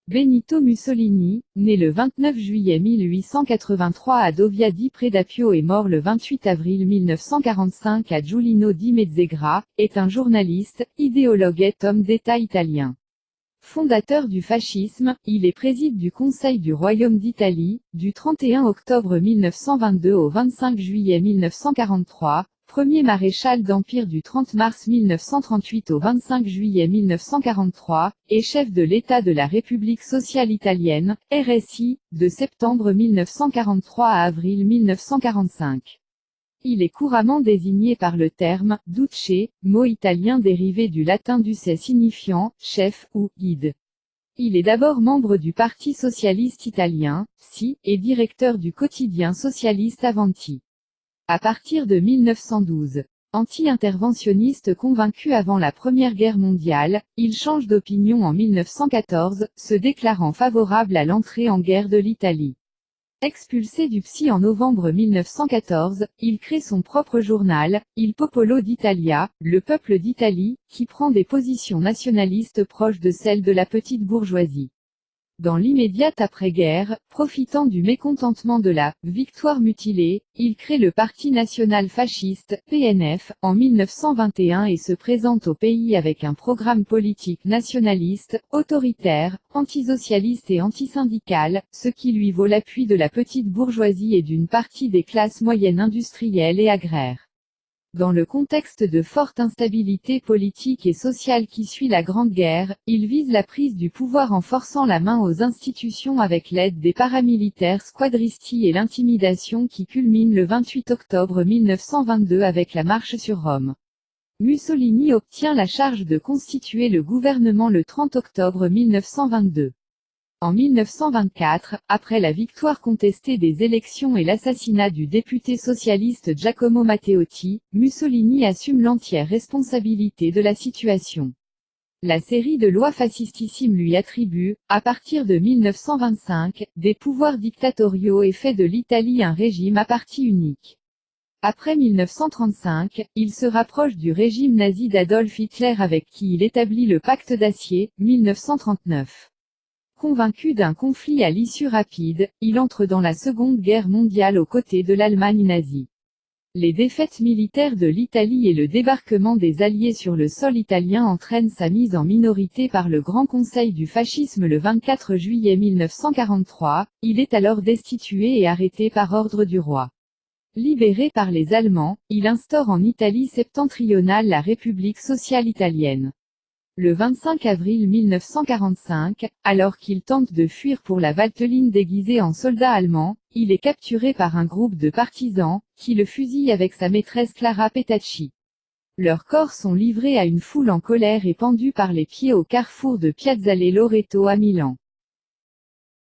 Benito Mussolini, né le 29 juillet 1883 à Dovia di Predapio et mort le 28 avril 1945 à Giulino di Mezzegra, est un journaliste, idéologue et homme d'État italien. Fondateur du fascisme, il est préside du Conseil du Royaume d'Italie, du 31 octobre 1922 au 25 juillet 1943, premier maréchal d'Empire du 30 mars 1938 au 25 juillet 1943, et chef de l'État de la République sociale italienne, RSI, de septembre 1943 à avril 1945. Il est couramment désigné par le terme « duce », mot italien dérivé du latin duce signifiant « chef » ou « guide ». Il est d'abord membre du Parti socialiste italien, SI, et directeur du quotidien socialiste Avanti. À partir de 1912, anti-interventionniste convaincu avant la Première Guerre mondiale, il change d'opinion en 1914, se déclarant favorable à l'entrée en guerre de l'Italie. Expulsé du PSI en novembre 1914, il crée son propre journal, Il Popolo d'Italia, le peuple d'Italie, qui prend des positions nationalistes proches de celles de la petite bourgeoisie. Dans l'immédiate après-guerre, profitant du mécontentement de la « victoire mutilée », il crée le Parti national fasciste, PNF, en 1921 et se présente au pays avec un programme politique nationaliste, autoritaire, antisocialiste et antisyndical, ce qui lui vaut l'appui de la petite bourgeoisie et d'une partie des classes moyennes industrielles et agraires. Dans le contexte de forte instabilité politique et sociale qui suit la Grande Guerre, il vise la prise du pouvoir en forçant la main aux institutions avec l'aide des paramilitaires squadristi et l'intimidation qui culmine le 28 octobre 1922 avec la marche sur Rome. Mussolini obtient la charge de constituer le gouvernement le 30 octobre 1922. En 1924, après la victoire contestée des élections et l'assassinat du député socialiste Giacomo Matteotti, Mussolini assume l'entière responsabilité de la situation. La série de lois fascistissimes lui attribue, à partir de 1925, des pouvoirs dictatoriaux et fait de l'Italie un régime à parti unique. Après 1935, il se rapproche du régime nazi d'Adolf Hitler avec qui il établit le pacte d'acier, 1939. Convaincu d'un conflit à l'issue rapide, il entre dans la Seconde Guerre mondiale aux côtés de l'Allemagne nazie. Les défaites militaires de l'Italie et le débarquement des Alliés sur le sol italien entraînent sa mise en minorité par le Grand Conseil du fascisme le 24 juillet 1943, il est alors destitué et arrêté par ordre du roi. Libéré par les Allemands, il instaure en Italie septentrionale la République sociale italienne. Le 25 avril 1945, alors qu'il tente de fuir pour la Valteline déguisé en soldat allemand, il est capturé par un groupe de partisans, qui le fusillent avec sa maîtresse Clara Petacci. Leurs corps sont livrés à une foule en colère et pendus par les pieds au carrefour de Piazzale Loreto à Milan.